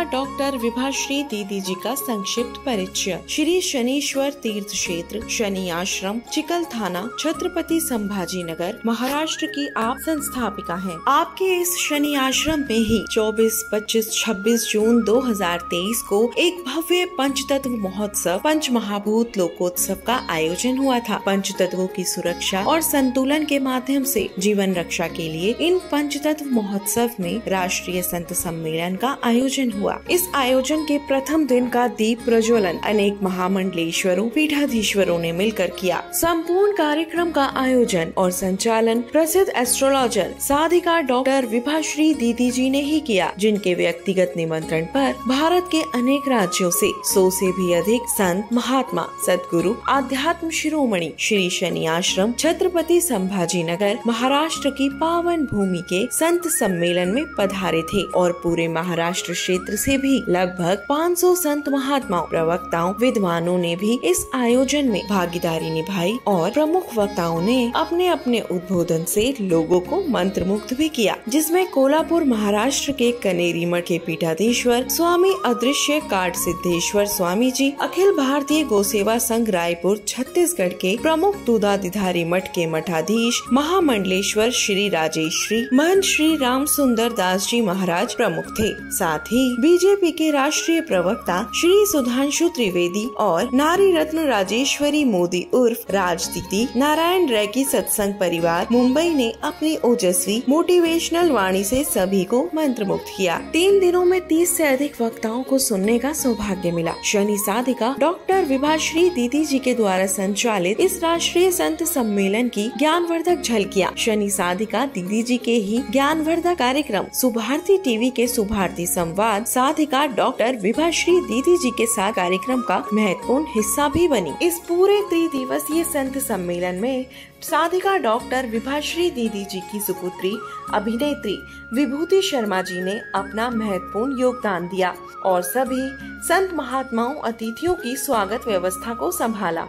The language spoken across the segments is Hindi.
डॉक्टर विभाश्री दीदी जी का संक्षिप्त परिचय। श्री शनीश्वर तीर्थ क्षेत्र शनि आश्रम चिकल थाना छत्रपति संभाजी नगर महाराष्ट्र की आप संस्थापिका हैं। आपके इस शनि आश्रम में ही 24, 25, 26 जून 2023 को एक भव्य पंचतत्व महोत्सव पंच महाभूत लोकोत्सव का आयोजन हुआ था। पंचतत्वों की सुरक्षा और संतुलन के माध्यम से जीवन रक्षा के लिए इन पंचतत्व महोत्सव में राष्ट्रीय संत सम्मेलन का आयोजन हुआ। इस आयोजन के प्रथम दिन का दीप प्रज्वलन अनेक महामंडलेश्वरों पीठाधीश्वरों ने मिलकर किया। संपूर्ण कार्यक्रम का आयोजन और संचालन प्रसिद्ध एस्ट्रोलॉजर साधिका डॉक्टर विभाश्री दीदी जी ने ही किया, जिनके व्यक्तिगत निमंत्रण पर भारत के अनेक राज्यों से 100 से भी अधिक संत महात्मा सद्गुरु आध्यात्म शिरोमणि श्री शनि आश्रम छत्रपति संभाजी नगर महाराष्ट्र की पावन भूमि के संत सम्मेलन में पधारे थे और पूरे महाराष्ट्र क्षेत्र से भी लगभग 500 संत महात्माओं प्रवक्ताओं विद्वानों ने भी इस आयोजन में भागीदारी निभाई और प्रमुख वक्ताओं ने अपने अपने उद्बोधन से लोगों को मंत्रमुग्ध भी किया, जिसमें कोल्हापुर महाराष्ट्र के कनेरी मठ के पीठाधीश्वर स्वामी अदृश्य काट सिद्धेश्वर स्वामी जी, अखिल भारतीय गोसेवा संघ रायपुर छत्तीसगढ़ के प्रमुख दूधाधिधारी मठ के मठाधीश महामंडलेश्वर श्री राजेश्री महंत श्री राम सुंदर दास जी महाराज प्रमुख थे। साथ ही बीजेपी के राष्ट्रीय प्रवक्ता श्री सुधांशु त्रिवेदी और नारी रत्न राजेश्वरी मोदी उर्फ राज दीदी नारायण रैकी सत्संग परिवार मुंबई ने अपनी ओजस्वी मोटिवेशनल वाणी से सभी को मंत्रमुग्ध किया। 3 दिनों में 30 से अधिक वक्ताओं को सुनने का सौभाग्य मिला। शनि साधिका डॉक्टर विभाश्री दीदी जी के द्वारा संचालित इस राष्ट्रीय संत सम्मेलन की ज्ञानवर्धक झलकियां शनि साधिका दीदी जी के ही ज्ञानवर्धक कार्यक्रम सुभारती टीवी के सुभारती संवाद साधिका डॉक्टर विभाश्री दीदी जी के साथ कार्यक्रम का महत्वपूर्ण हिस्सा भी बनी। इस पूरे त्रिदिवसीय संत सम्मेलन में साधिका डॉक्टर विभाश्री दीदी जी की सुपुत्री अभिनेत्री विभूति शर्मा जी ने अपना महत्वपूर्ण योगदान दिया और सभी संत महात्माओं अतिथियों की स्वागत व्यवस्था को संभाला।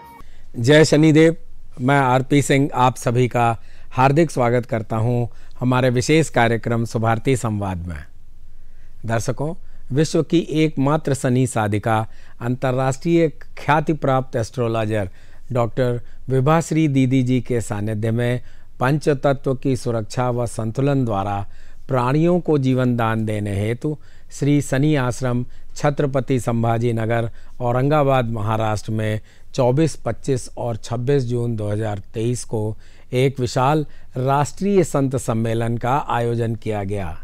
जय शनिदेव। मैं आरपी सिंह आप सभी का हार्दिक स्वागत करता हूं हमारे विशेष कार्यक्रम सुभारती संवाद में। दर्शकों, विश्व की एकमात्र शनि साधिका अंतर्राष्ट्रीय ख्याति प्राप्त एस्ट्रोलॉजर डॉक्टर विभाश्री दीदी जी के सानिध्य में पंचतत्व की सुरक्षा व संतुलन द्वारा प्राणियों को जीवन दान देने हेतु श्री शनि आश्रम छत्रपति संभाजी नगर औरंगाबाद महाराष्ट्र में 24, 25 और 26 जून 2023 को एक विशाल राष्ट्रीय संत सम्मेलन का आयोजन किया गया।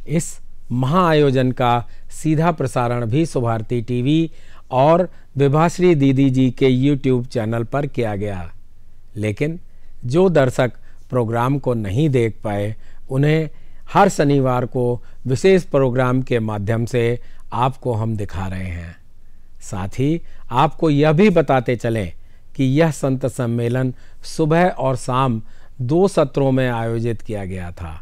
इस महाआयोजन का सीधा प्रसारण भी सुभारती टीवी और विभाश्री दीदी जी के YouTube चैनल पर किया गया, लेकिन जो दर्शक प्रोग्राम को नहीं देख पाए उन्हें हर शनिवार को विशेष प्रोग्राम के माध्यम से आपको हम दिखा रहे हैं। साथ ही आपको यह भी बताते चलें कि यह संत सम्मेलन सुबह और शाम 2 सत्रों में आयोजित किया गया था।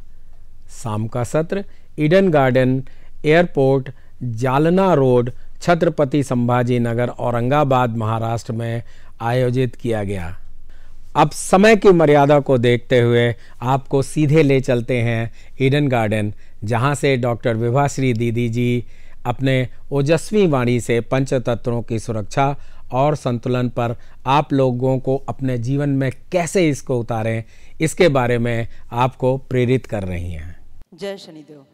शाम का सत्र Eden garden airport Jalna road Chhatrapati Sambhaji Nagar Aurangabad Maharashtra में आयोजित किया गया। अब समय की मर्यादा को देखते हुए आपको सीधे ले चलते हैं ईडन गार्डन, जहां से डॉक्टर विभाश्री दीदी जी अपने ओजस्वी वाणी से पंचतत्वों की सुरक्षा और संतुलन पर आप लोगों को अपने जीवन में कैसे इसको उतारें, इसके बारे में आपको प्रेरित कर रही हैं। जय शनिदेव।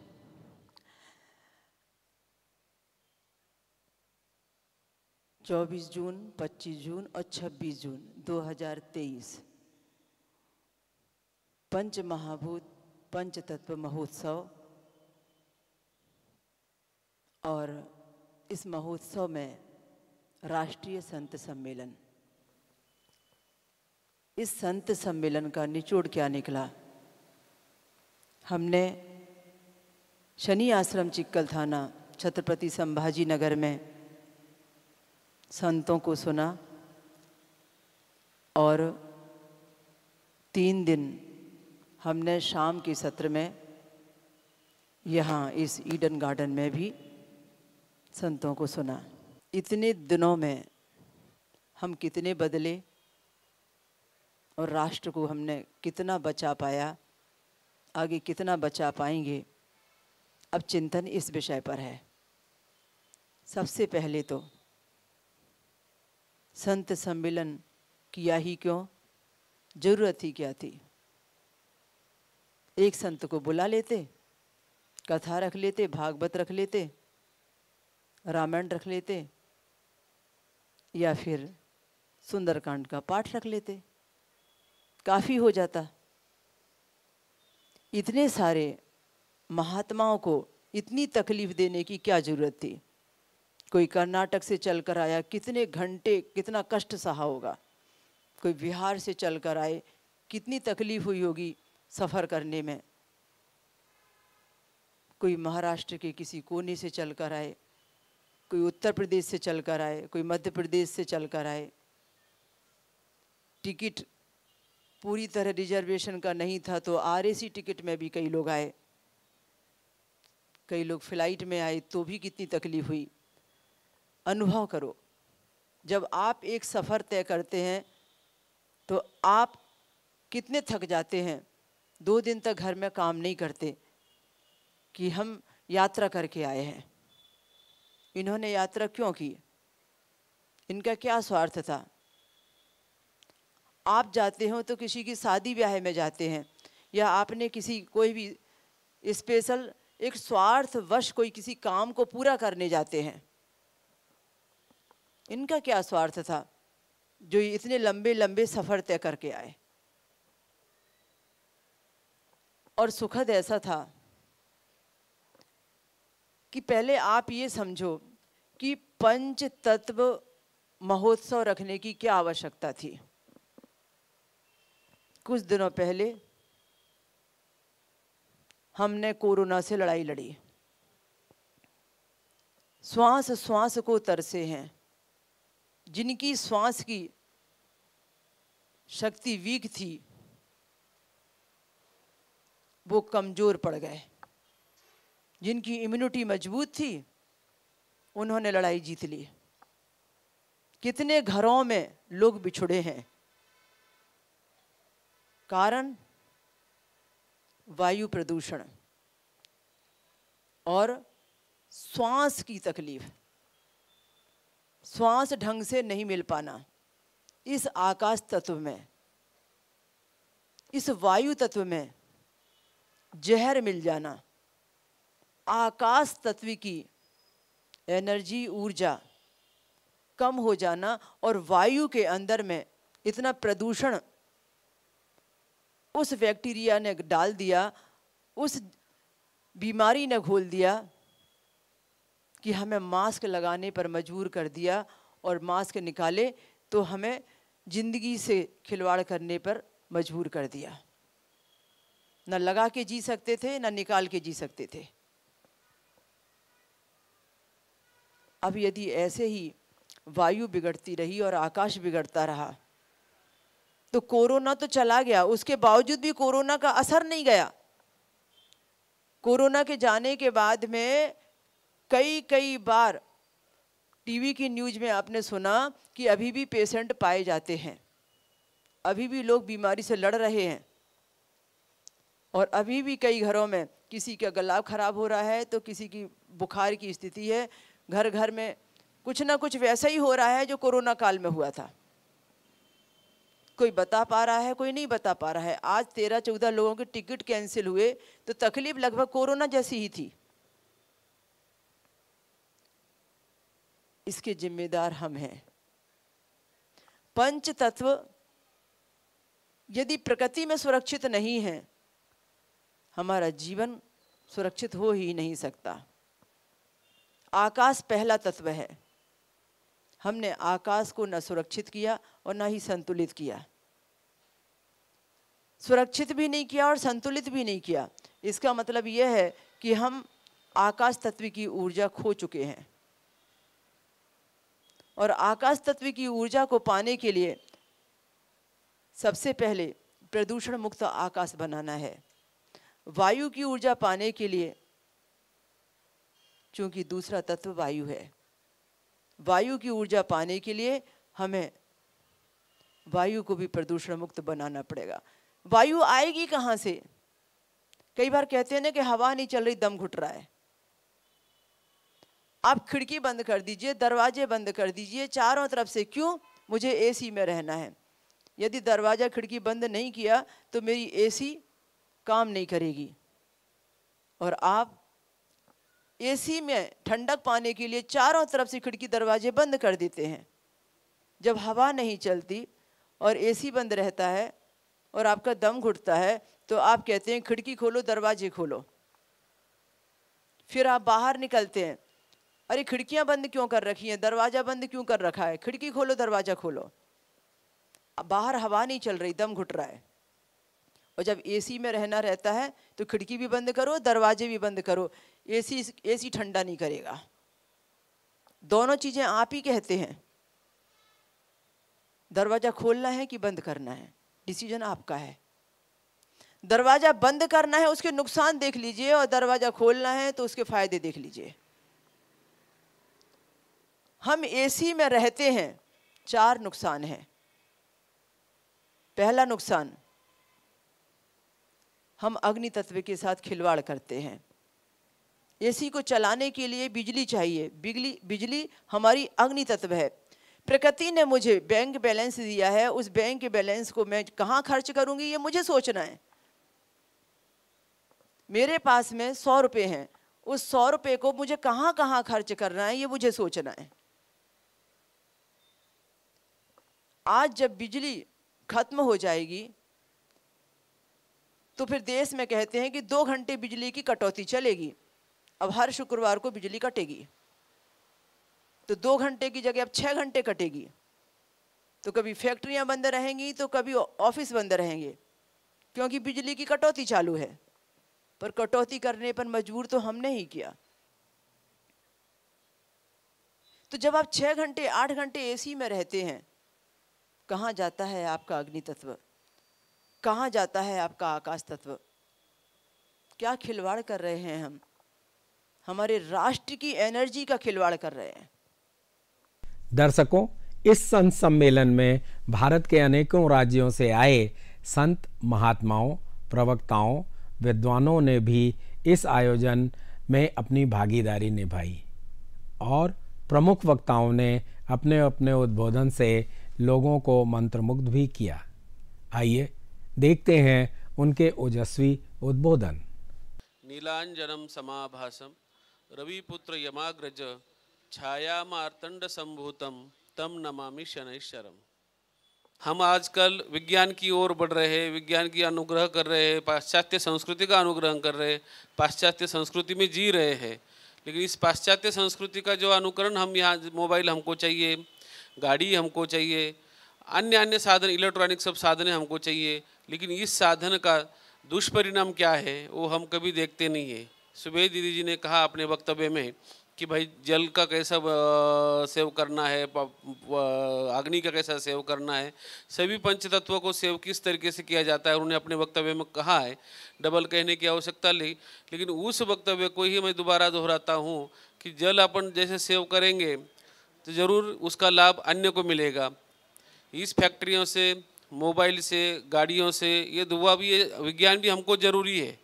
चौबीस जून, 25 जून और 26 जून 2023 पंच महाभूत पंचतत्व महोत्सव, और इस महोत्सव में राष्ट्रीय संत सम्मेलन। इस संत सम्मेलन का निचोड़ क्या निकला? हमने शनि आश्रम चिक्कल थाना छत्रपति संभाजी नगर में संतों को सुना और 3 दिन हमने शाम के सत्र में यहाँ इस ईडन गार्डन में भी संतों को सुना। इतने दिनों में हम कितने बदले और राष्ट्र को हमने कितना बचा पाया, आगे कितना बचा पाएंगे, अब चिंतन इस विषय पर है। सबसे पहले तो संत सम्मेलन किया ही क्यों, जरूरत ही क्या थी। एक संत को बुला लेते, कथा रख लेते, भागवत रख लेते, रामायण रख लेते, या फिर सुंदरकांड का पाठ रख लेते, काफी हो जाता। इतने सारे महात्माओं को इतनी तकलीफ देने की क्या जरूरत थी। कोई कर्नाटक से चलकर आया, कितने घंटे कितना कष्ट सहा होगा। कोई बिहार से चलकर आए, कितनी तकलीफ हुई होगी सफ़र करने में। कोई महाराष्ट्र के किसी कोने से चलकर आए, कोई उत्तर प्रदेश से चलकर आए, कोई मध्य प्रदेश से चलकर आए। टिकट पूरी तरह रिजर्वेशन का नहीं था तो आरएसी टिकट में भी कई लोग आए, कई लोग फ्लाइट में आए, तो भी कितनी तकलीफ हुई। अनुभव करो, जब आप एक सफ़र तय करते हैं तो आप कितने थक जाते हैं। 2 दिन तक घर में काम नहीं करते कि हम यात्रा करके आए हैं। इन्होंने यात्रा क्यों की, इनका क्या स्वार्थ था। आप जाते हो तो किसी की शादी ब्याह में जाते हैं, या आपने किसी कोई भी स्पेशल एक स्वार्थवश कोई किसी काम को पूरा करने जाते हैं। इनका क्या स्वार्थ था जो इतने लंबे लंबे सफ़र तय करके आए। और सुखद ऐसा था कि पहले आप ये समझो कि पंच तत्व महोत्सव रखने की क्या आवश्यकता थी। कुछ दिनों पहले हमने कोरोना से लड़ाई लड़ी, श्वास श्वास को तरसे हैं। जिनकी श्वास की शक्ति वीक थी वो कमजोर पड़ गए, जिनकी इम्यूनिटी मजबूत थी उन्होंने लड़ाई जीत ली। कितने घरों में लोग बिछुड़े हैं, कारण वायु प्रदूषण और श्वास की तकलीफ, श्वास ढंग से नहीं मिल पाना। इस आकाश तत्व में, इस वायु तत्व में जहर मिल जाना, आकाश तत्व की एनर्जी ऊर्जा कम हो जाना और वायु के अंदर में इतना प्रदूषण उस बैक्टीरिया ने डाल दिया, उस बीमारी ने घोल दिया कि हमें मास्क लगाने पर मजबूर कर दिया। और मास्क निकाले तो हमें जिंदगी से खिलवाड़ करने पर मजबूर कर दिया। न लगा के जी सकते थे, न निकाल के जी सकते थे। अब यदि ऐसे ही वायु बिगड़ती रही और आकाश बिगड़ता रहा तो कोरोना तो चला गया, उसके बावजूद भी कोरोना का असर नहीं गया। कोरोना के जाने के बाद में कई बार टीवी की न्यूज़ में आपने सुना कि अभी भी पेशेंट पाए जाते हैं, अभी भी लोग बीमारी से लड़ रहे हैं, और अभी भी कई घरों में किसी का गला खराब हो रहा है तो किसी की बुखार की स्थिति है। घर घर में कुछ ना कुछ वैसा ही हो रहा है जो कोरोना काल में हुआ था। कोई बता पा रहा है, कोई नहीं बता पा रहा है। आज 13-14 लोगों के टिकट कैंसिल हुए तो तकलीफ लगभग कोरोना जैसी ही थी। इसके जिम्मेदार हम हैं। पंच तत्व यदि प्रकृति में सुरक्षित नहीं है, हमारा जीवन सुरक्षित हो ही नहीं सकता। आकाश पहला तत्व है, हमने आकाश को न सुरक्षित किया और न ही संतुलित किया। सुरक्षित भी नहीं किया और संतुलित भी नहीं किया। इसका मतलब यह है कि हम आकाश तत्व की ऊर्जा खो चुके हैं, और आकाश तत्व की ऊर्जा को पाने के लिए सबसे पहले प्रदूषण मुक्त आकाश बनाना है। वायु की ऊर्जा पाने के लिए, चूंकि दूसरा तत्व वायु है, वायु की ऊर्जा पाने के लिए हमें वायु को भी प्रदूषण मुक्त बनाना पड़ेगा। वायु आएगी कहाँ से? कई बार कहते हैं ना कि हवा नहीं चल रही, दम घुट रहा है। आप खिड़की बंद कर दीजिए, दरवाजे बंद कर दीजिए चारों तरफ से। क्यों? मुझे एसी में रहना है। यदि दरवाज़ा खिड़की बंद नहीं किया तो मेरी एसी काम नहीं करेगी। और आप एसी में ठंडक पाने के लिए चारों तरफ से खिड़की दरवाजे बंद कर देते हैं। जब हवा नहीं चलती और एसी बंद रहता है और आपका दम घुटता है तो आप कहते हैं खिड़की खोलो, दरवाजे खोलो। फिर आप बाहर निकलते हैं, अरे खिड़कियां बंद क्यों कर रखी हैं, दरवाज़ा बंद क्यों कर रखा है, खिड़की खोलो, दरवाज़ा खोलो। अब बाहर हवा नहीं चल रही, दम घुट रहा है। और जब एसी में रहना रहता है तो खिड़की भी बंद करो, दरवाजे भी बंद करो। एसी ठंडा नहीं करेगा। दोनों चीज़ें आप ही कहते हैं। दरवाज़ा खोलना है कि बंद करना है, डिसीजन आपका है। दरवाज़ा बंद करना है, उसके नुकसान देख लीजिए, और दरवाज़ा खोलना है तो उसके फायदे देख लीजिए। हम एसी में रहते हैं, 4 नुकसान हैं। पहला नुकसान, हम अग्नि तत्व के साथ खिलवाड़ करते हैं। एसी को चलाने के लिए बिजली चाहिए। बिजली हमारी अग्नि तत्व है। प्रकृति ने मुझे बैंक बैलेंस दिया है, उस बैंक के बैलेंस को मैं कहाँ खर्च करूंगी ये मुझे सोचना है। मेरे पास में 100 रुपये हैं, उस 100 रुपये को मुझे कहाँ कहाँ खर्च करना है ये मुझे सोचना है। आज जब बिजली खत्म हो जाएगी तो फिर देश में कहते हैं कि 2 घंटे बिजली की कटौती चलेगी। अब हर शुक्रवार को बिजली कटेगी तो 2 घंटे की जगह अब 6 घंटे कटेगी। तो कभी फैक्ट्रियां बंद रहेंगी तो कभी ऑफिस बंद रहेंगे, क्योंकि बिजली की कटौती चालू है। पर कटौती करने पर मजबूर तो हमने ही किया। तो जब आप 6 घंटे 8 घंटे एसी में रहते हैं, कहाँ जाता है आपका अग्नि तत्व, कहाँ जाता है आपका आकाश तत्व? क्या खिलवाड़ कर रहे हैं हम? हमारे राष्ट्र की एनर्जी का खिलवाड़ कर रहे हैं। दर्शकों, इस संत सम्मेलन में भारत के अनेकों राज्यों से आए संत, महात्माओं, प्रवक्ताओं, विद्वानों ने भी इस आयोजन में अपनी भागीदारी निभाई और प्रमुख वक्ताओं ने अपने अपने उद्बोधन से लोगों को मंत्रमुग्ध भी किया। आइए देखते हैं उनके ओजस्वी उद्बोधन। नीलांजनम समाभासम रविपुत्र यमाग्रज छायामार्तंड संभूतम तम नमामि शनैश्वरम। हम आजकल विज्ञान की ओर बढ़ रहे हैं, विज्ञान की अनुग्रह कर रहे हैं, पाश्चात्य संस्कृति का अनुग्रह कर रहे हैं, पाश्चात्य संस्कृति में जी रहे हैं। लेकिन इस पाश्चात्य संस्कृति का जो अनुकरण हम यहाँ, मोबाइल हमको चाहिए, गाड़ी हमको चाहिए, अन्य अन्य साधन, इलेक्ट्रॉनिक सब साधनें हमको चाहिए, लेकिन इस साधन का दुष्परिणाम क्या है वो हम कभी देखते नहीं है। सुबह दीदी जी ने कहा अपने वक्तव्य में कि भाई जल का कैसा सेव करना है, अग्नि का कैसा सेव करना है, सभी पंच तत्वों को सेव किस तरीके से किया जाता है उन्होंने अपने वक्तव्य में कहा है। डबल कहने की आवश्यकता नहीं, लेकिन उस वक्तव्य को ही मैं दोबारा दोहराता हूँ कि जल अपन जैसे सेव करेंगे तो ज़रूर उसका लाभ अन्य को मिलेगा। इस फैक्ट्रियों से, मोबाइल से, गाड़ियों से ये धुआं भी, ये विज्ञान भी हमको ज़रूरी है।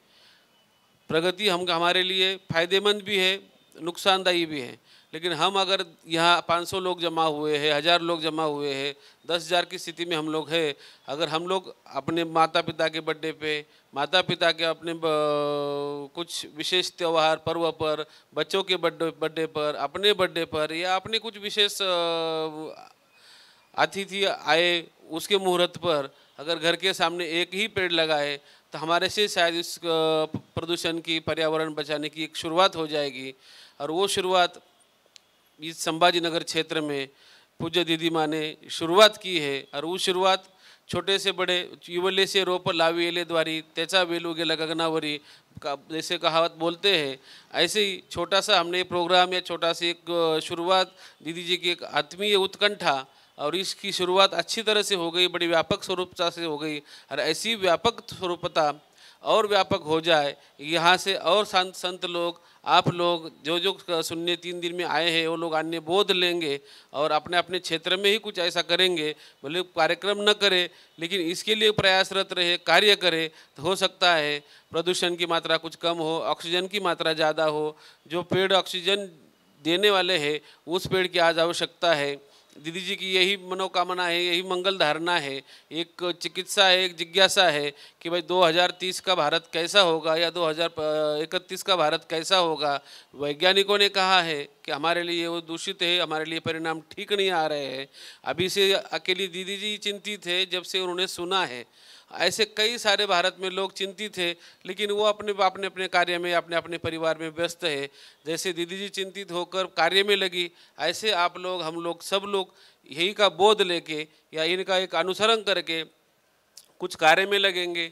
प्रगति हम हमारे लिए फ़ायदेमंद भी है, नुकसानदायी भी है। लेकिन हम अगर यहाँ 500 लोग जमा हुए हैं, 1000 लोग जमा हुए हैं, 10,000 की स्थिति में हम लोग हैं, अगर हम लोग अपने माता पिता के बर्थडे पे, माता पिता के अपने कुछ विशेष त्यौहार पर्व पर, बच्चों के बर्थडे पर, अपने बर्थडे पर, या अपने कुछ विशेष अतिथि आए उसके मुहूर्त पर अगर घर के सामने एक ही पेड़ लगाए तो हमारे से शायद इस प्रदूषण की, पर्यावरण बचाने की एक शुरुआत हो जाएगी। और वो शुरुआत इस संभाजी नगर क्षेत्र में पूज्य दीदी माँ ने शुरुआत की है। और वो शुरुआत छोटे से बड़े, युवले से रोप लाविले द्वारी त्याचा वेलू गेला गगनावरी का जैसे कहावत बोलते हैं, ऐसे ही छोटा सा हमने प्रोग्राम या छोटा सी एक शुरुआत, दीदी जी की एक आत्मीय उत्कंठा, और इसकी शुरुआत अच्छी तरह से हो गई, बड़ी व्यापक स्वरूपता से हो गई। और ऐसी व्यापक स्वरूपता और व्यापक हो जाए, यहाँ से और संत लोग, आप लोग जो सुनने 3 दिन में आए हैं वो लोग अन्य बोध लेंगे और अपने अपने क्षेत्र में ही कुछ ऐसा करेंगे। भले कार्यक्रम न करें लेकिन इसके लिए प्रयासरत रहे, कार्य करें, तो हो सकता है प्रदूषण की मात्रा कुछ कम हो, ऑक्सीजन की मात्रा ज़्यादा हो। जो पेड़ ऑक्सीजन देने वाले हैं, उस पेड़ की आज आवश्यकता है। दीदी जी की यही मनोकामना है, यही मंगल धारणा है, एक चिकित्सा है, एक जिज्ञासा है कि भाई 2030 का भारत कैसा होगा या 2031 का भारत कैसा होगा। वैज्ञानिकों ने कहा है कि हमारे लिए वो दूषित है, हमारे लिए परिणाम ठीक नहीं आ रहे हैं। अभी से अकेली दीदी जी चिंतित है जब से उन्होंने सुना है। ऐसे कई सारे भारत में लोग चिंतित है, लेकिन वो अपने अपने कार्य में, अपने अपने परिवार में व्यस्त है। जैसे दीदी जी चिंतित होकर कार्य में लगी, ऐसे आप लोग, हम लोग, सब लोग यही का बोध लेके या इनका एक अनुसरण करके कुछ कार्य में लगेंगे।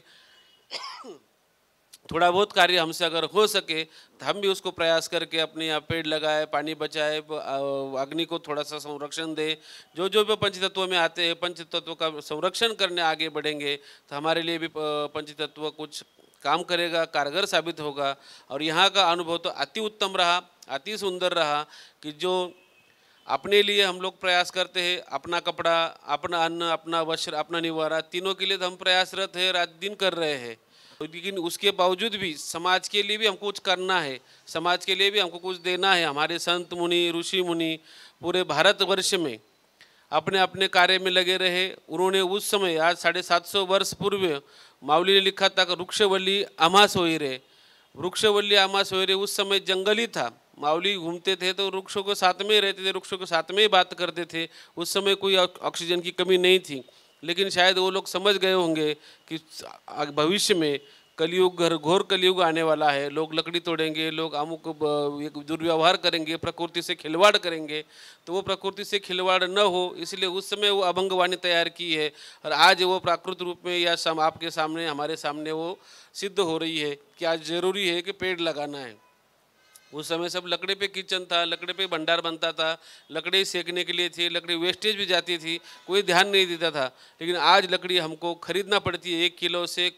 थोड़ा बहुत कार्य हमसे अगर हो सके तो हम भी उसको प्रयास करके अपने यहाँ पेड़ लगाए, पानी बचाए, अग्नि को थोड़ा सा संरक्षण दे। जो जो भी पंचतत्व में आते हैं, पंचतत्व का संरक्षण करने आगे बढ़ेंगे तो हमारे लिए भी पंचतत्व कुछ काम करेगा, कारगर साबित होगा। और यहाँ का अनुभव तो अति उत्तम रहा, अति सुंदर रहा कि जो अपने लिए हम लोग प्रयास करते हैं, अपना कपड़ा, अपना अन्न, अपना वस्त्र, अपना निवारा, तीनों के लिए तो हम प्रयासरत है, रात दिन कर रहे हैं। लेकिन उसके बावजूद भी समाज के लिए भी हमको कुछ करना है, समाज के लिए भी हमको कुछ देना है। हमारे संत मुनि, ऋषि मुनि पूरे भारतवर्ष में अपने अपने कार्य में लगे रहे। उन्होंने उस समय, आज 750 वर्ष पूर्व माउली ने लिखा था कि वृक्षवल्ली आमास होई रे। वृक्षवल्ली आमास होई रे, उस समय जंगल ही था। माउली घूमते थे तो वृक्षों के साथ में रहते थे, वृक्षों के साथ में ही बात करते थे। उस समय कोई ऑक्सीजन की कमी नहीं थी, लेकिन शायद वो लोग समझ गए होंगे कि भविष्य में कलयुग, घोर कलयुग आने वाला है। लोग लकड़ी तोड़ेंगे, लोग अमुक एक दुर्व्यवहार करेंगे, प्रकृति से खिलवाड़ करेंगे। तो वो प्रकृति से खिलवाड़ न हो, इसलिए उस समय वो अभंगवाणी तैयार की है। और आज वो प्राकृत रूप में या आपके सामने, हमारे सामने वो सिद्ध हो रही है कि आज ज़रूरी है कि पेड़ लगाना है। उस समय सब लकड़े पे किचन था, लकड़े पे भंडार बनता था, लकड़ी सेकने के लिए थी, लकड़ी वेस्टेज भी जाती थी, कोई ध्यान नहीं देता था। लेकिन आज लकड़ी हमको खरीदना पड़ती है, 1 किलो से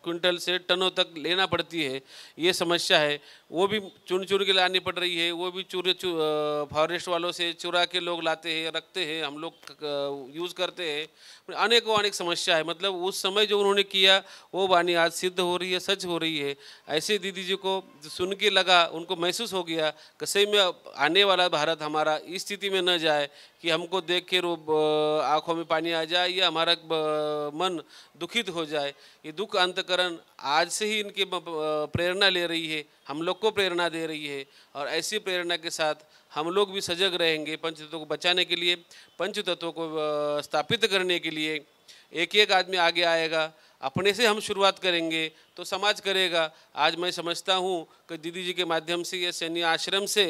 क्विंटल से टनों तक लेना पड़ती है। ये समस्या है, वो भी चुन चुन के लानी पड़ रही है। वो भी फॉरेस्ट वालों से चुरा के लोग लाते हैं, रखते हैं, हम लोग यूज़ करते हैं। अनेक समस्या है। मतलब उस समय जो उन्होंने किया वो वाणी आज सिद्ध हो रही है, सच हो रही है। ऐसे दीदी जी को सुन के लगा, उनको महसूस हो गया कि सही में आने वाला भारत हमारा इस स्थिति में न जाए कि हमको देख के आँखों में पानी आ जाए या हमारा मन दुखित हो जाए। ये दुख अंतकरण आज से ही इनके प्रेरणा ले रही है, हम लोग को प्रेरणा दे रही है। और ऐसी प्रेरणा के साथ हम लोग भी सजग रहेंगे पंचतत्व को बचाने के लिए, पंचतत्व को स्थापित करने के लिए। एक एक आदमी आगे आएगा, अपने से हम शुरुआत करेंगे तो समाज करेगा। आज मैं समझता हूँ कि दीदी जी के माध्यम से या सैन्य आश्रम से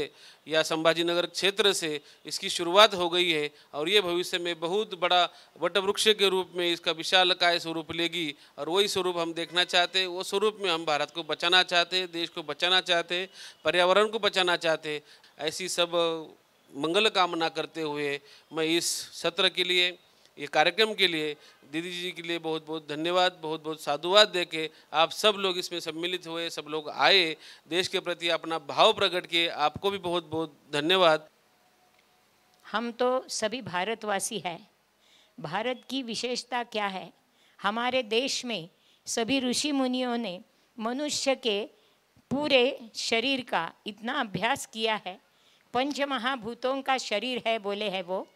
या संभाजी नगर क्षेत्र से इसकी शुरुआत हो गई है और ये भविष्य में बहुत बड़ा वटवृक्ष के रूप में इसका विशालकाय स्वरूप लेगी। और वही स्वरूप हम देखना चाहते हैं, वो स्वरूप में हम भारत को बचाना चाहते हैं, देश को बचाना चाहते हैं, पर्यावरण को बचाना चाहते हैं। ऐसी सब मंगल कामना करते हुए मैं इस सत्र के लिए, ये कार्यक्रम के लिए दीदी जी के लिए बहुत बहुत धन्यवाद, बहुत बहुत साधुवाद देके आप सब लोग इसमें सम्मिलित हुए, सब लोग आए, देश के प्रति अपना भाव प्रकट किए, आपको भी बहुत बहुत धन्यवाद। हम तो सभी भारतवासी हैं। भारत की विशेषता क्या है? हमारे देश में सभी ऋषि मुनियों ने मनुष्य के पूरे शरीर का इतना अभ्यास किया है। पंच महाभूतों का शरीर है बोले है वो,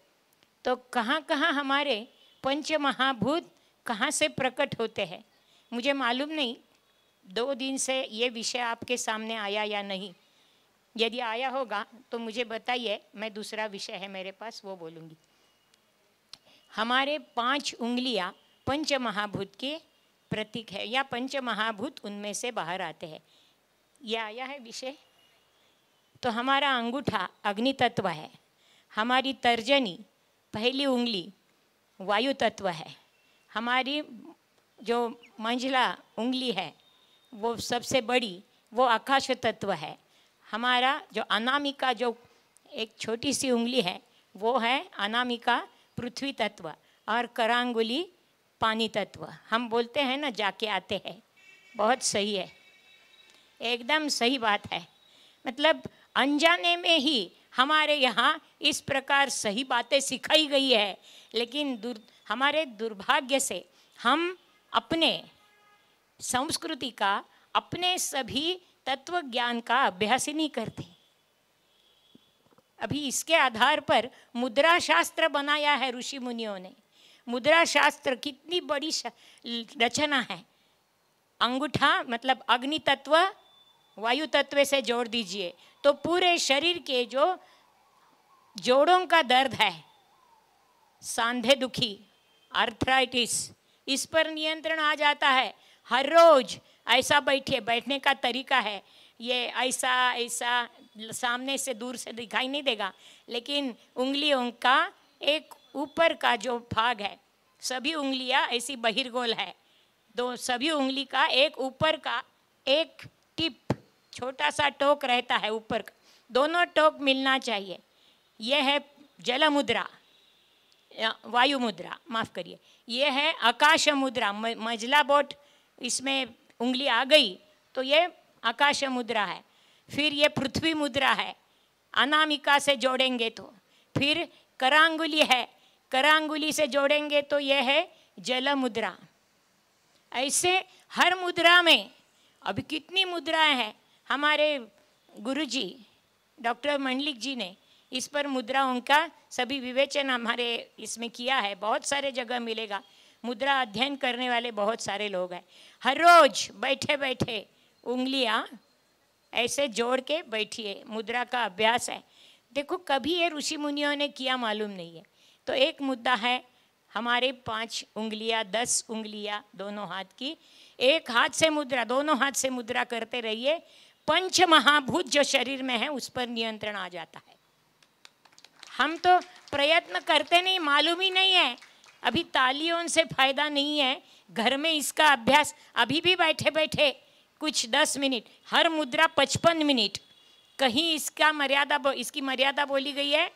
तो कहाँ कहाँ हमारे पंच महाभूत कहाँ से प्रकट होते हैं मुझे मालूम नहीं। 2 दिन से ये विषय आपके सामने आया या नहीं, यदि आया होगा तो मुझे बताइए, मैं दूसरा विषय है मेरे पास वो बोलूँगी। हमारे 5 उंगलियां पंच महाभूत के प्रतीक है या पंच महाभूत उनमें से बाहर आते हैं, यह आया है विषय। तो हमारा अंगूठा अग्नि तत्व है, हमारी तर्जनी पहली उंगली वायु तत्व है, हमारी जो मंझला उंगली है वो सबसे बड़ी वो आकाश तत्व है, हमारा जो अनामिका जो एक छोटी सी उंगली है वो है अनामिका पृथ्वी तत्व, और करांगुली पानी तत्व। हम बोलते हैं ना जाके आते हैं, बहुत सही है, एकदम सही बात है। मतलब अनजाने में ही हमारे यहाँ इस प्रकार सही बातें सिखाई गई है, लेकिन हमारे दुर्भाग्य से हम अपने संस्कृति का, अपने सभी तत्व ज्ञान का अभ्यास ही नहीं करते। अभी इसके आधार पर मुद्रा शास्त्र बनाया है ऋषि मुनियों ने। मुद्रा शास्त्र कितनी बड़ी रचना है। अंगूठा मतलब अग्नि तत्व वायु तत्व से जोड़ दीजिए तो पूरे शरीर के जो जोड़ों का दर्द है, सांधे दुखी, आर्थराइटिस, इस पर नियंत्रण आ जाता है। हर रोज ऐसा बैठिए, बैठने का तरीका है ये ऐसा ऐसा, सामने से दूर से दिखाई नहीं देगा, लेकिन उंगलियों का एक ऊपर का जो भाग है, सभी उंगलियां ऐसी बहिर्गोल है, दो सभी उंगली का एक ऊपर का एक टिप छोटा सा टोक रहता है ऊपर का, दोनों टोक मिलना चाहिए। यह है जल मुद्रा, वायु मुद्रा, माफ करिए, यह है आकाश मुद्रा। मझला बोट इसमें उंगली आ गई तो ये आकाश मुद्रा है। फिर ये पृथ्वी मुद्रा है, अनामिका से जोड़ेंगे तो। फिर करांगुली है, करांगुली से जोड़ेंगे तो यह है जल मुद्रा। ऐसे हर मुद्रा में अभी कितनी मुद्राएं हैं। हमारे गुरुजी डॉक्टर मंडलिक जी ने इस पर मुद्राओं का सभी विवेचन हमारे इसमें किया है, बहुत सारे जगह मिलेगा। मुद्रा अध्ययन करने वाले बहुत सारे लोग हैं। हर रोज बैठे बैठे उंगलियां ऐसे जोड़ के बैठिए, मुद्रा का अभ्यास है। देखो कभी ये ऋषि मुनियों ने किया मालूम नहीं है। तो एक मुद्दा है हमारे 5 उंगलियां 10 उंगलियां दोनों हाथ की, एक हाथ से मुद्रा, दोनों हाथ से मुद्रा करते रहिए। पंच महाभूत जो शरीर में है उस पर नियंत्रण आ जाता है। हम तो प्रयत्न करते नहीं, मालूम ही नहीं है। अभी तालियों से फायदा नहीं है, घर में इसका अभ्यास अभी भी बैठे बैठे कुछ 10 मिनट, हर मुद्रा 55 मिनट। कहीं इसकी मर्यादा बोली गई है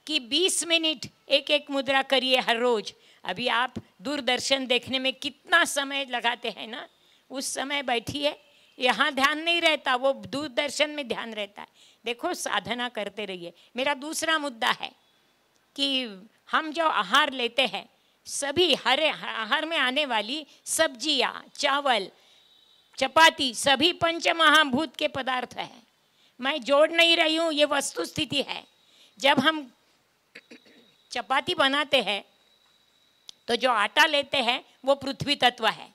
कि 20 मिनट एक एक मुद्रा करिए हर रोज। अभी आप दूरदर्शन देखने में कितना समय लगाते हैं ना, उस समय बैठिए, यहाँ ध्यान नहीं रहता, वो दूरदर्शन में ध्यान रहता है। देखो साधना करते रहिए। मेरा दूसरा मुद्दा है कि हम जो आहार लेते हैं, सभी हरे आहार में आने वाली सब्जियाँ, चावल, चपाती, सभी पंच महाभूत के पदार्थ हैं। मैं जोड़ नहीं रही हूँ, ये वस्तु स्थिति है। जब हम चपाती बनाते हैं तो जो आटा लेते हैं वो पृथ्वी तत्व है,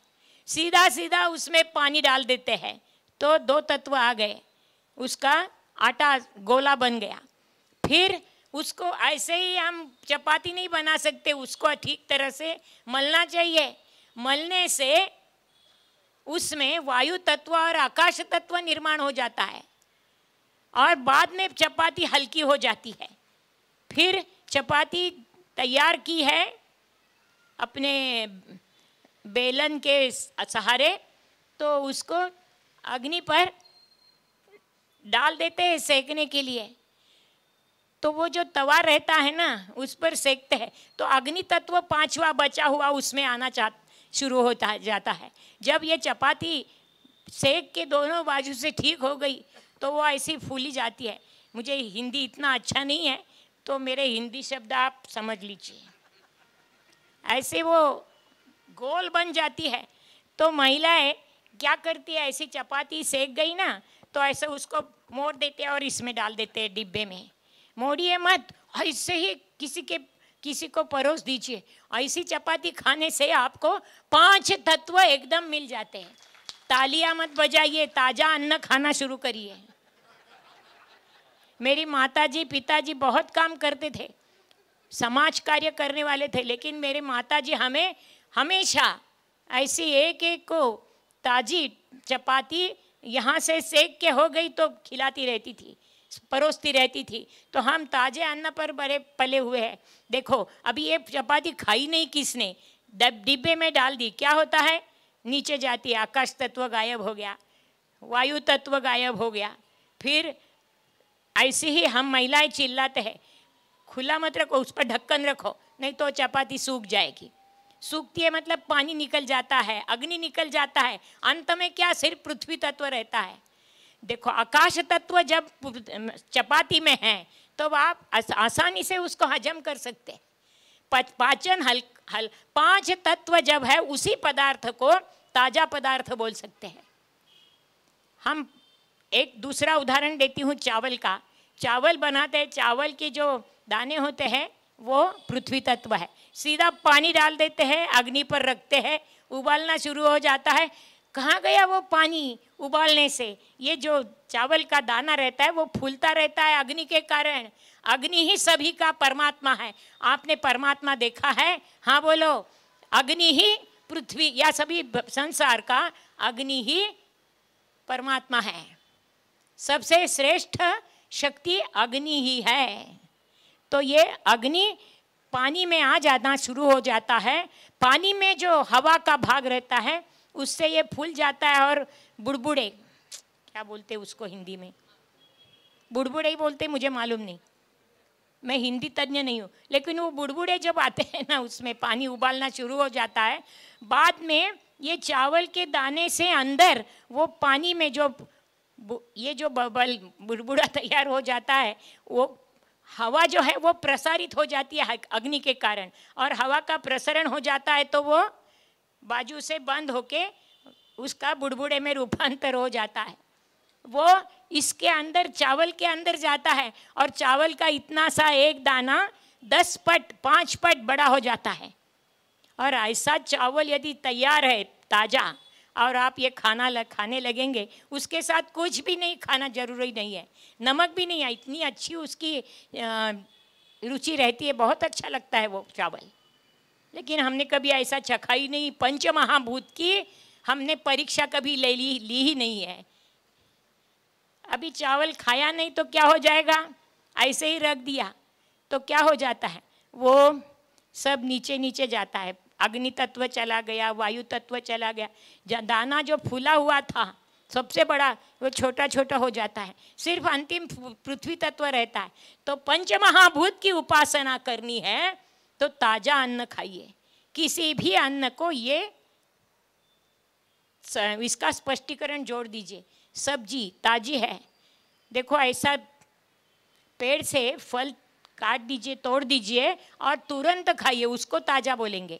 सीधा सीधा उसमें पानी डाल देते हैं तो 2 तत्व आ गए, उसका आटा गोला बन गया। फिर उसको ऐसे ही हम चपाती नहीं बना सकते, उसको ठीक तरह से मलना चाहिए। मलने से उसमें वायु तत्व और आकाश तत्व निर्माण हो जाता है और बाद में चपाती हल्की हो जाती है। फिर चपाती तैयार की है अपने बेलन के सहारे, तो उसको अग्नि पर डाल देते हैं सेकने के लिए। तो वो जो तवा रहता है ना, उस पर सेकते हैं तो अग्नि तत्व 5वां बचा हुआ उसमें आना शुरू होता जाता है। जब ये चपाती सेक के दोनों बाजू से ठीक हो गई तो वो ऐसी फूली जाती है। मुझे हिंदी इतना अच्छा नहीं है तो मेरे हिंदी शब्द आप समझ लीजिए। ऐसे वो गोल बन जाती है। तो महिलाएं क्या करती है, ऐसी चपाती सेक गई ना तो ऐसे उसको मोड़ देते हैं और इसमें डाल देते हैं डिब्बे में। मोड़िए मत, ऐसे ही किसी को परोस दीजिए। ऐसी चपाती खाने से आपको 5 तत्व एकदम मिल जाते हैं। तालियां मत बजाइए, ताजा अन्न खाना शुरू करिए। मेरी माताजी पिताजी बहुत काम करते थे, समाज कार्य करने वाले थे, लेकिन मेरे माताजी हमें हमेशा ऐसी एक एक को ताजी चपाती यहाँ से सेक के हो गई तो खिलाती रहती थी, परोसती रहती थी। तो हम ताजे अन्न पर बड़े पले हुए हैं। देखो अभी ये चपाती खाई नहीं किसने, डिब्बे में डाल दी, क्या होता है, नीचे जाती है, आकाश तत्व गायब हो गया, वायु तत्व गायब हो गया। फिर ऐसे ही हम महिलाएं चिल्लाते हैं, खुला मत रखो, उस पर ढक्कन रखो, नहीं तो चपाती सूख जाएगी। सूखती है मतलब पानी निकल जाता है, अग्नि निकल जाता है, अंत में क्या सिर्फ पृथ्वी तत्व रहता है। देखो आकाश तत्व जब चपाती में है तो आप आसानी से उसको हजम कर सकते हैं। पाचन 5 तत्व जब है उसी पदार्थ को ताजा पदार्थ बोल सकते हैं। हम एक दूसरा उदाहरण देती हूँ चावल का। चावल बनाते हैं, चावल के जो दाने होते हैं वो पृथ्वी तत्व है। सीधा पानी डाल देते हैं, अग्नि पर रखते हैं, उबालना शुरू हो जाता है। कहाँ गया वो पानी उबालने से? ये जो चावल का दाना रहता है वो फूलता रहता है अग्नि के कारण। अग्नि ही सभी का परमात्मा है। आपने परमात्मा देखा है? हाँ बोलो। अग्नि ही पृथ्वी या सभी संसार का अग्नि ही परमात्मा है। सबसे श्रेष्ठ शक्ति अग्नि ही है। तो ये अग्नि पानी में आ जाना शुरू हो जाता है। पानी में जो हवा का भाग रहता है उससे ये फूल जाता है और बुड़बुड़े, क्या बोलते उसको हिंदी में? बुड़बुड़े ही बोलते, मुझे मालूम नहीं, मैं हिंदी तज्ञ नहीं हूँ। लेकिन वो बुड़बुड़े जब आते हैं ना, उसमें पानी उबालना शुरू हो जाता है। बाद में ये चावल के दाने से अंदर वो पानी में जो ये जो बबल बुड़बुड़ा तैयार हो जाता है, वो हवा जो है वो प्रसारित हो जाती है अग्नि के कारण, और हवा का प्रसरण हो जाता है तो वो बाजू से बंद होके उसका बुड़बुड़े में रूपांतर हो जाता है। वो इसके अंदर चावल के अंदर जाता है और चावल का इतना सा एक दाना 10 पट 5 पट बड़ा हो जाता है। और ऐसा चावल यदि तैयार है ताज़ा और आप ये खाने लगेंगे, उसके साथ कुछ भी नहीं खाना जरूरी नहीं है, नमक भी नहीं है, इतनी अच्छी उसकी रुचि रहती है, बहुत अच्छा लगता है वो चावल। लेकिन हमने कभी ऐसा चखा ही नहीं। पंचमहाभूत की हमने परीक्षा कभी ली ही नहीं है। अभी चावल खाया नहीं तो क्या हो जाएगा? ऐसे ही रख दिया तो क्या हो जाता है? वो सब नीचे नीचे जाता है। अग्नि तत्व चला गया, वायु तत्व चला गया, दाना जो फूला हुआ था सबसे बड़ा वो छोटा छोटा हो जाता है, सिर्फ अंतिम पृथ्वी तत्व रहता है। तो पंचमहाभूत की उपासना करनी है तो ताजा अन्न खाइए। किसी भी अन्न को ये इसका स्पष्टीकरण जोड़ दीजिए। सब्जी ताजी है, देखो ऐसा पेड़ से फल काट दीजिए, तोड़ दीजिए और तुरंत खाइए, उसको ताजा बोलेंगे।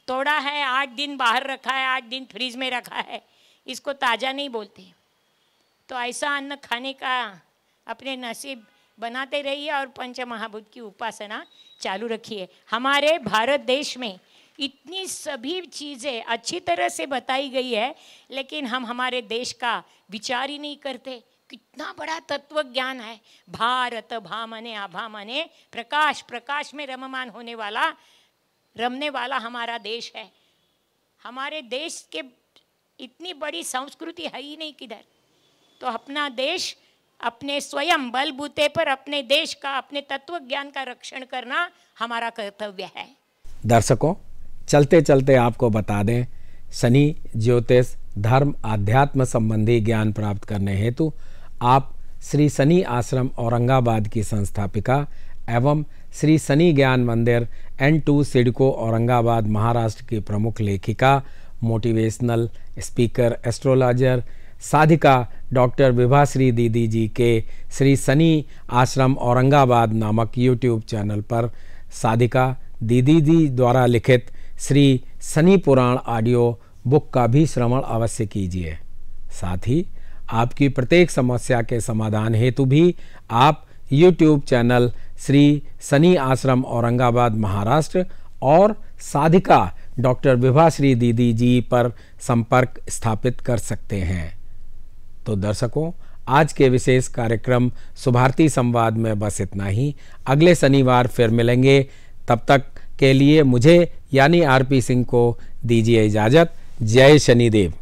तोड़ा है 8 दिन बाहर रखा है, 8 दिन फ्रीज में रखा है, इसको ताजा नहीं बोलते। तो ऐसा अन्न खाने का अपने नसीब बनाते रहिए और पंचमहाभूत की उपासना चालू रखिए। हमारे भारत देश में इतनी सभी चीज़ें अच्छी तरह से बताई गई है, लेकिन हम हमारे देश का विचार ही नहीं करते। कितना बड़ा तत्व ज्ञान है। भारत भामने आभामने प्रकाश, प्रकाश में रममान रमने वाला हमारा देश है। हमारे देश के इतनी बड़ी संस्कृति है ही नहीं किधर। तो अपना देश अपने स्वयं बलबूते पर अपने देश का, अपने तत्व ज्ञान का रक्षण करना हमारा कर्तव्य है। दर्शकों, चलते चलते आपको बता दें, शनि ज्योतिष धर्म आध्यात्म संबंधी ज्ञान प्राप्त करने हेतु आप श्री शनि आश्रम औरंगाबाद की संस्थापिका एवं श्री शनि ज्ञान मंदिर N2 सिडको औरंगाबाद महाराष्ट्र की प्रमुख लेखिका, मोटिवेशनल स्पीकर, एस्ट्रोलॉजर, साधिका डॉक्टर विभाश्री दीदी जी के श्री शनि आश्रम औरंगाबाद नामक YouTube चैनल पर साधिका दीदी जी द्वारा लिखित श्री शनि पुराण ऑडियो बुक का भी श्रवण अवश्य कीजिए। साथ ही आपकी प्रत्येक समस्या के समाधान हेतु भी आप YouTube चैनल श्री शनि आश्रम औरंगाबाद महाराष्ट्र और साधिका डॉक्टर विभाश्री दीदी जी पर संपर्क स्थापित कर सकते हैं। तो दर्शकों, आज के विशेष कार्यक्रम शुभारती संवाद में बस इतना ही। अगले शनिवार फिर मिलेंगे। तब तक के लिए मुझे यानी RP सिंह को दीजिए इजाज़त। जय शनिदेव।